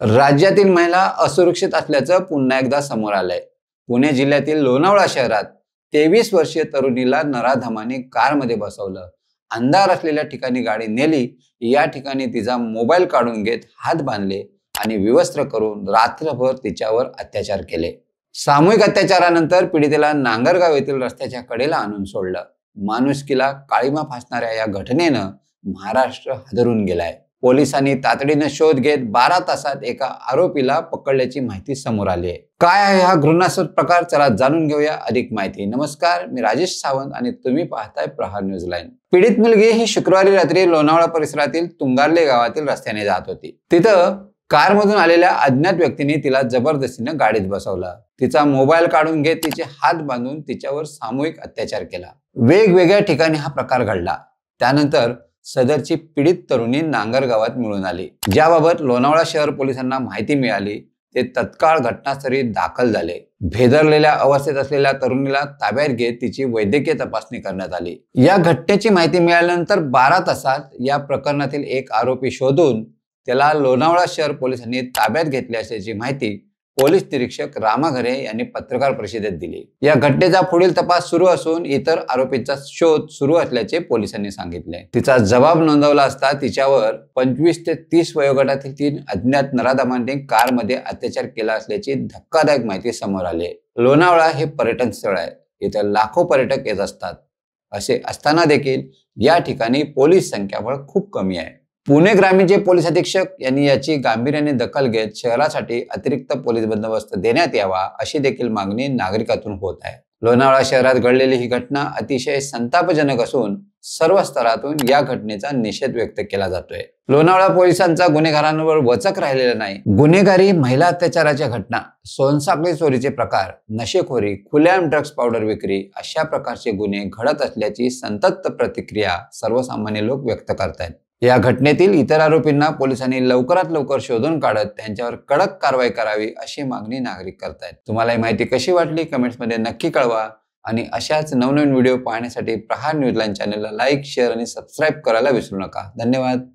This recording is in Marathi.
राज्यातील महिला असुरक्षित असल्याचं पुन्हा एकदा समोर आलंय। पुणे जिल्ह्यातील लोणावळा शहरात 23 वर्षीय तरुणीला नराधमाने कारमध्ये बसवलं, अंधार असलेल्या ठिकाणी गाडी नेली, या ठिकाणी तिचा मोबाईल काढून घेत हात बांधले आणि विवस्त्र करून रात्रभर तिच्यावर अत्याचार केले। सामूहिक अत्याचारानंतर पीडितेला नांगरगाव येथील रस्त्याच्या कडेला आणून सोडलं। माणुसकीला काळीमा फासणाऱ्या या घटनेनं महाराष्ट्र हादरून गेलाय। पोलिसांनी तातडीने शोध घेत 12 तासात एका आरोपीला पकडल्याची माहिती समोर आली आहे। काय आहे हा घृणास्पद प्रकार, चला जाणून घेऊया अधिक माहिती। नमस्कार, मी राजेश सावंत आणि तुम्ही पाहताय प्रहार न्यूज लाईन। पीडित मुलगी ही शुक्रवारी रात्री लोणावळा परिसरातील तुंगारले गावातील रस्त्याने जात होती। तिथं कारमधून आलेल्या अज्ञात व्यक्तीने तिला जबरदस्तीने गाडीत बसवलं, तिचा मोबाईल काढून घेत तिचे हात बांधून तिच्यावर सामूहिक अत्याचार केला। वेगवेगळ्या ठिकाणी हा प्रकार घडला। त्यानंतर सदरची पीडित तरुणी नांगरगावात मिळून आली, ज्याबाबत लोणावळा शहर पोलिसांना माहिती मिळाली। ते तत्काळ घटनास्थळी दाखल झाले। भेदरलेल्या अवस्थेत असलेल्या तरुणीला ताब्यात घेत तिची वैद्यकीय तपासणी करण्यात आली। या घटनेची माहिती मिळाल्यानंतर 12 तासात या प्रकरणातील एक आरोपी शोधून त्याला लोणावळा शहर पोलिसांनी ताब्यात घेतले असल्याची माहिती पोलीस निरीक्षक रामा घरे यांनी पत्रकार परिषदेत दिली। या घटनेचा पुढील तपास सुरू असून इतर आरोपींचा शोध सुरू असल्याचे पोलिसांनी सांगितले। तिचा जबाब नोंदवला असता तिच्यावर 25 ते 30 वयोगटातील 3 अज्ञात नराधमांनी कारमध्ये अत्याचार केला असल्याची धक्कादायक माहिती समोर आली। लोणावळा हे पर्यटन स्थळ आहे, इथे लाखो पर्यटक येत असतात। असे असताना देखील या ठिकाणी पोलीस संख्याबळ खूप कमी आहे। पुणे ग्रामीणचे पोलीस अधीक्षक यांनी याची गांभीर्याने दखल घेत शहरासाठी अतिरिक्त पोलीस बंदोबस्त देण्यात यावा अशी देखील मागणी नागरिकातून होत आहे। लोणावळा शहरात घडलेली ही घटना अतिशय संतापजनक असून सर्व स्तरातून या घटनेचा निषेध व्यक्त केला जातोय। लोणावळा पोलिसांचा गुन्हेगारांवर वचक राहिलेला नाही। गुन्हेगारी, महिला अत्याचाराच्या घटना, सोनसाखळी चोरीचे प्रकार, नशेखोरी, खुलेआम ड्रग्ज पावडर विक्री अशा प्रकारचे गुन्हे घडत असल्याची संतप्त प्रतिक्रिया सर्वसामान्य लोक व्यक्त करतायत। या घटनेतील इतर आरोपींना पोलिसांनी लवकरात लवकर शोधून काढत त्यांच्यावर कडक कारवाई करावी अशी मागणी नागरिक करतायत। तुम्हाला ही माहिती कशी वाटली कमेंट्समध्ये नक्की कळवा आणि अशाच नवनवीन व्हिडिओ पाहण्यासाठी प्रहार न्यूज लाईन चॅनलला लाईक, शेअर आणि सबस्क्राईब करायला विसरू नका। धन्यवाद।